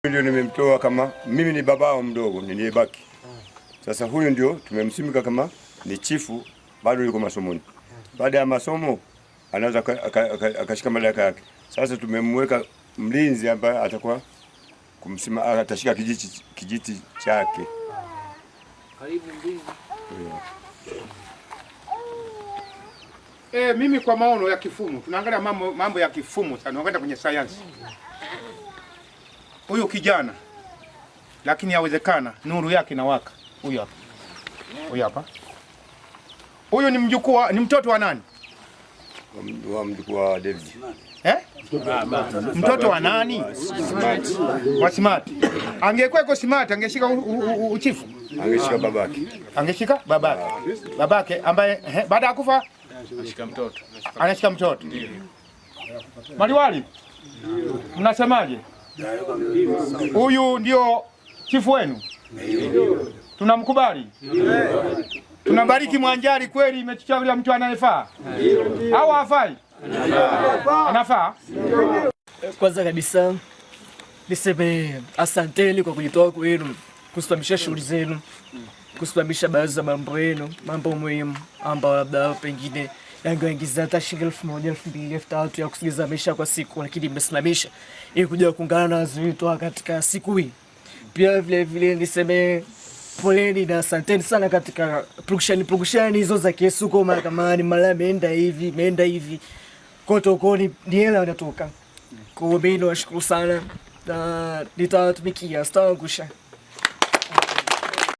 Ndio nimemtoa kama mimi ni babao mdogo niliyebaki. Sasa huyu ndio tumemsimika kama ni chifu, bado yuko masomoni. Baada ya masomo anaweza akashika madaraka yake. Sasa tumemweka mlinzi ambaye atakuwa atashika kijiti chake. Karibu mlinzi. Mimi kwa maono ya kifumu, tunaangalia mambo ya kifumu sana, tunakwenda kwenye sayansi. Huyu kijana lakini yawezekana nuru yake inawaka. Huyu hapa. Huyu hapa. Huyu ni mjukuu, ni mtoto wa nani? Wa mjukuu wa David. Mtoto wa nani? Wa Smart. Angekuwa iko Smart angeshika uchifu. Angeshika babake. Angeshika babake. Babake ambaye baada ya kufa Anashika mtoto. Anashika mtoto. Maliwali. Mnasemaje? Huyu ndio chifu wenu? Tunamkubali? Tunabariki Mwanjari kweli imetuchagulia mtu anayefaa? Au hafai? Anafaa? Kwanza kabisa niseme asanteni kwa kujitoa kwenu kusimamisha shughuli zenu, kusimamisha baadhi za mambo yenu, mambo muhimu ambao labda pengine yangewaingiza hata shilingi 1000, 2000, 3000 ya kusikiliza maisha kwa siku, lakini mmesimamisha ili kuja kuungana na wazito katika siku hii. Pia vile niseme poleni na asanteni sana katika production hizo za kesi huko mahakamani, mara imeenda hivi kote huko ni hela inatoka. Kwa hiyo mimi nawashukuru sana na nitawatumikia, sitaangusha.